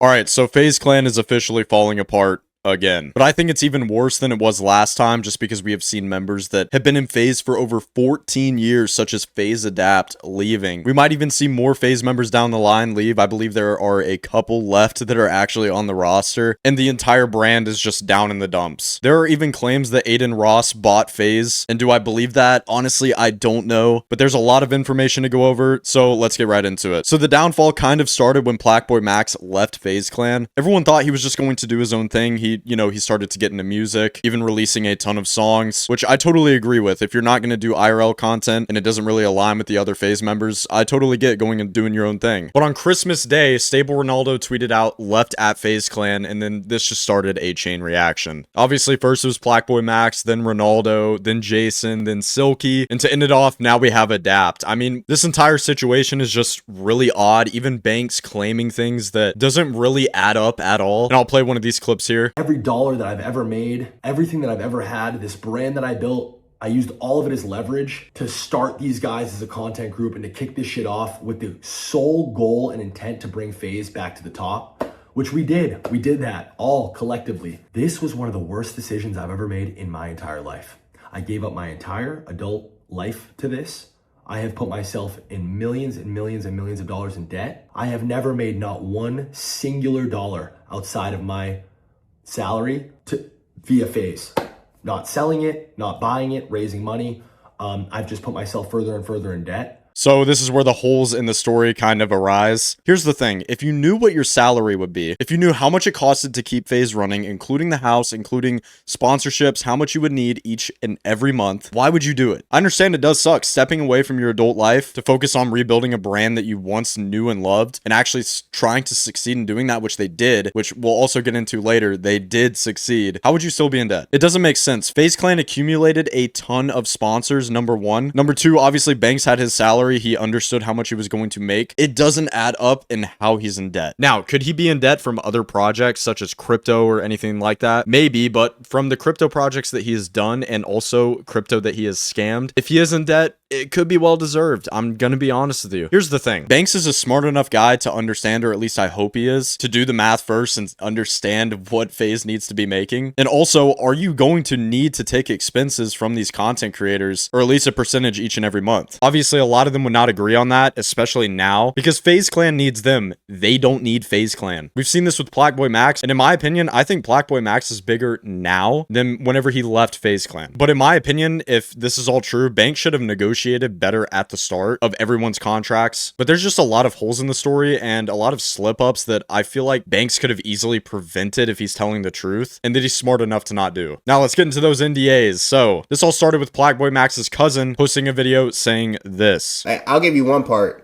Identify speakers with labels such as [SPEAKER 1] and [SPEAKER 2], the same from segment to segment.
[SPEAKER 1] Alright, so FaZe Clan is officially falling apart again. But I think it's even worse than it was last time, just because we have seen members that have been in FaZe for over 14 years, such as FaZe Adapt, leaving. We might even see more FaZe members down the line leave. I believe there are a couple left that are actually on the roster, and the entire brand is just down in the dumps. There are even claims that Aiden Ross bought FaZe, and do I believe that? Honestly, I don't know, but there's a lot of information to go over, so let's get right into it. So the downfall kind of started when Blackboy Max left FaZe Clan. Everyone thought he was just going to do his own thing. He started to get into music, even releasing a ton of songs, which I totally agree with. If you're not going to do IRL content and it doesn't really align with the other FaZe members, I totally get going and doing your own thing. But on Christmas Day, Stable Ronaldo tweeted out, "Left at FaZe Clan," and then this just started a chain reaction. Obviously, first it was Blackboy Max, then Ronaldo, then Jason, then Silky, and to end it off, now we have Adapt. I mean, this entire situation is just really odd. Even Banks claiming things that doesn't really add up at all. And I'll play one of these clips here.
[SPEAKER 2] Every dollar that I've ever made, everything that I've ever had, this brand that I built, I used all of it as leverage to start these guys as a content group and to kick this shit off with the sole goal and intent to bring FaZe back to the top, which we did. We did that all collectively. This was one of the worst decisions I've ever made in my entire life. I gave up my entire adult life to this. I have put myself in millions and millions and millions of dollars in debt. I have never made not one singular dollar outside of my salary via FaZe. Not selling it, not buying it, raising money. I've just put myself further and further in debt.
[SPEAKER 1] So this is where the holes in the story kind of arise. Here's the thing. If you knew what your salary would be, if you knew how much it costed to keep FaZe running, including the house, including sponsorships, how much you would need each and every month, why would you do it? I understand it does suck stepping away from your adult life to focus on rebuilding a brand that you once knew and loved and actually trying to succeed in doing that, which they did, which we'll also get into later. They did succeed. How would you still be in debt? It doesn't make sense. FaZe Clan accumulated a ton of sponsors, number one. Number two, obviously Banks had his salary. He understood how much he was going to make. It doesn't add up in how he's in debt. Now, could he be in debt from other projects such as crypto or anything like that? Maybe, but from the crypto projects that he has done and also crypto that he has scammed, if he is in debt, it could be well deserved. I'm gonna be honest with you. Here's the thing. Banks is a smart enough guy to understand, or at least I hope he is, to do the math first and understand what FaZe needs to be making. And also, are you going to need to take expenses from these content creators, or at least a percentage each and every month? Obviously, a lot of them would not agree on that, especially now, because FaZe Clan needs them. They don't need FaZe Clan. We've seen this with Blackboy Max, and in my opinion, I think Blackboy Max is bigger now than whenever he left FaZe Clan. But in my opinion, if this is all true, Banks should have negotiated better at the start of everyone's contracts. But there's just a lot of holes in the story and a lot of slip-ups that I feel like Banks could have easily prevented if he's telling the truth, and that he's smart enough to not do. Now let's get into those NDAs. So this all started with Blackboy Max's cousin posting a video saying this.
[SPEAKER 3] I'll give you one part.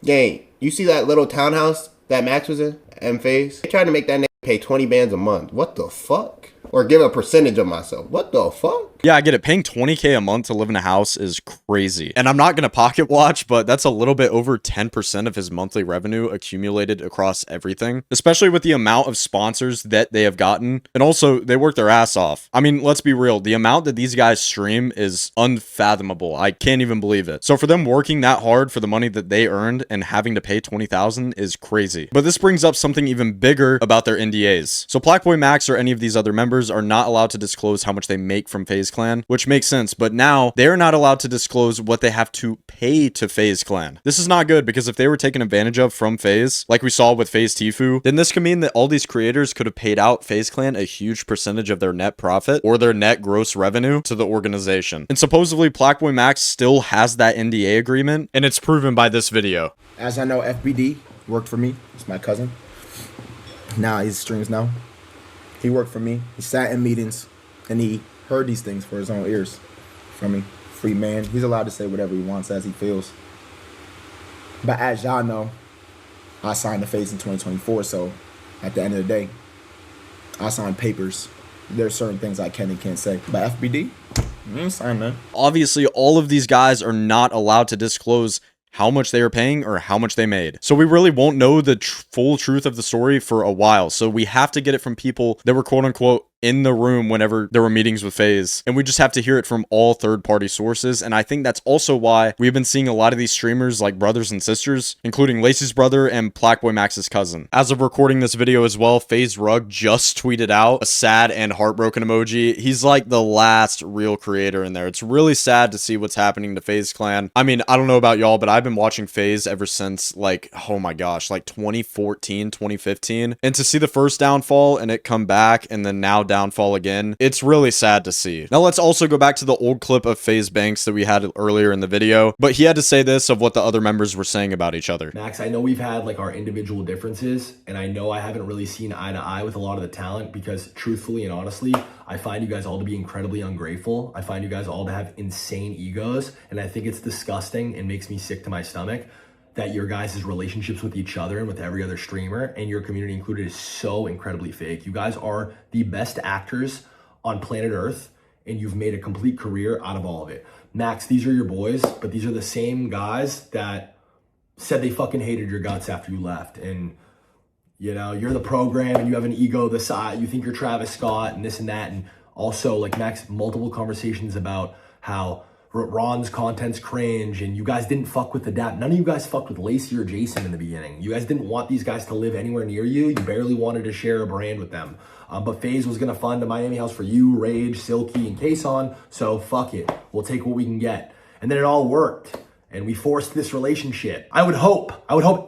[SPEAKER 3] Gang, you see that little townhouse that Max was in and FaZe? They tried to make that nigga pay 20 bands a month. What the fuck? Or give a percentage of myself. What the fuck?
[SPEAKER 1] Yeah, I get it. Paying $20K a month to live in a house is crazy. And I'm not going to pocket watch, but that's a little bit over 10% of his monthly revenue accumulated across everything, especially with the amount of sponsors that they have gotten. And also, they work their ass off. I mean, let's be real. The amount that these guys stream is unfathomable. I can't even believe it. So for them working that hard for the money that they earned and having to pay $20,000 is crazy. But this brings up something even bigger about their NDAs. So Blackboy Max or any of these other members are not allowed to disclose how much they make from FaZe Clan, which makes sense, but now they're not allowed to disclose what they have to pay to FaZe Clan. This is not good, because if they were taken advantage of from FaZe, like we saw with FaZe Tfue, then this could mean that all these creators could have paid out FaZe Clan a huge percentage of their net profit or their net gross revenue to the organization. And supposedly Blackboy Max still has that NDA agreement, and it's proven by this video.
[SPEAKER 4] As I know, FBD worked for me. It's my cousin. Now he streams now. He worked for me. He sat in meetings, and he heard these things for his own ears from me. Free man. He's allowed to say whatever he wants as he feels. But as y'all know, I signed the FaZe in 2024, so at the end of the day, I signed papers. There's certain things I can and can't say. But FBD, I ain't signed that.
[SPEAKER 1] Obviously, all of these guys are not allowed to disclose how much they are paying or how much they made. So we really won't know the full truth of the story for a while. So we have to get it from people that were quote unquote in the room whenever there were meetings with FaZe, and we just have to hear it from all third-party sources. And I think that's also why we've been seeing a lot of these streamers like brothers and sisters, including Lacey's brother and Blackboy Max's cousin. As of recording this video as well, FaZe Rug just tweeted out a sad and heartbroken emoji. He's like the last real creator in there. It's really sad to see what's happening to FaZe Clan. I mean, I don't know about y'all, but I've been watching FaZe ever since, like, oh my gosh, like 2014, 2015. And to see the first downfall and it come back and then now downfall again, it's really sad to see. Now let's also go back to the old clip of FaZe Banks that we had earlier in the video, but he had to say this of what the other members were saying about each other.
[SPEAKER 2] Max, I know we've had like our individual differences, and I know I haven't really seen eye to eye with a lot of the talent because truthfully and honestly, I find you guys all to be incredibly ungrateful. I find you guys all to have insane egos, and I think it's disgusting and makes me sick to my stomach that your guys' relationships with each other and with every other streamer, and your community included, is so incredibly fake. You guys are the best actors on planet Earth, and you've made a complete career out of all of it. Max, these are your boys, but these are the same guys that said they fucking hated your guts after you left. And, you know, you're the program and you have an ego the size, you think you're Travis Scott and this and that. And also, like, Max, multiple conversations about how Ron's content's cringe and you guys didn't fuck with the dap. None of you guys fucked with Lacey or Jason in the beginning. You guys didn't want these guys to live anywhere near you. You barely wanted to share a brand with them. But FaZe was gonna fund a Miami house for you, Rage, Silky, and Kason. So fuck it, we'll take what we can get. And then it all worked, and we forced this relationship. I would hope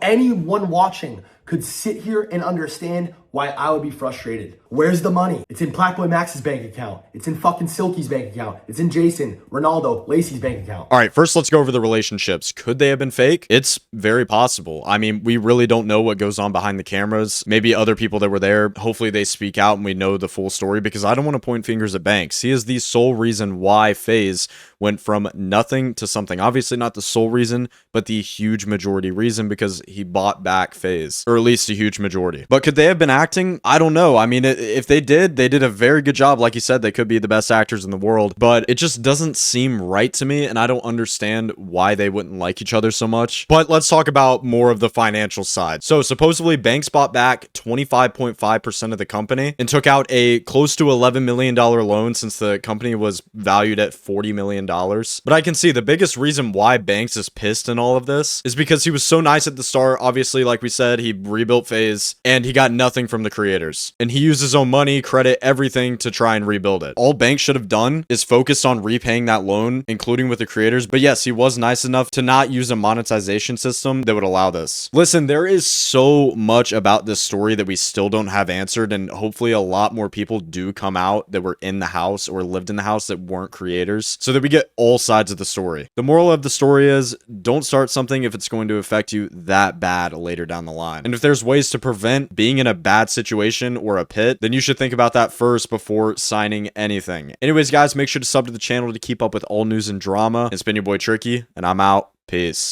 [SPEAKER 2] anyone watching could sit here and understand why I would be frustrated. Where's the money? It's in Blackboy Max's bank account. It's in fucking Silky's bank account. It's in Jason, Ronaldo, Lacey's bank account.
[SPEAKER 1] All right, first let's go over the relationships. Could they have been fake? It's very possible. I mean, we really don't know what goes on behind the cameras. Maybe other people that were there, hopefully they speak out and we know the full story, because I don't want to point fingers at Banks. He is the sole reason why FaZe went from nothing to something. Obviously not the sole reason, but the huge majority reason, because he bought back FaZe, or at least a huge majority. But could they have been acting? I don't know. I mean, if they did a very good job. Like you said, they could be the best actors in the world, but it just doesn't seem right to me, and I don't understand why they wouldn't like each other so much. But let's talk about more of the financial side. So supposedly Banks bought back 25.5% of the company and took out a close to $11 million loan, since the company was valued at $40 million. But I can see the biggest reason why Banks is pissed in all of this is because he was so nice at the start. Obviously, like we said, he rebuilt FaZe and he got nothing from the creators, and he used his own money, credit, everything to try and rebuild it. All Banks should have done is focused on repaying that loan, including with the creators. But yes, he was nice enough to not use a monetization system that would allow this. Listen, there is so much about this story that we still don't have answered, and hopefully a lot more people do come out that were in the house or lived in the house that weren't creators, so that we get all sides of the story. The moral of the story is, don't start something if it's going to affect you that bad later down the line. And if there's ways to prevent being in a bad situation or a pit, then you should think about that first before signing anything. Anyways, guys, make sure to sub to the channel to keep up with all news and drama. It's been your boy Tricky, and I'm out. Peace.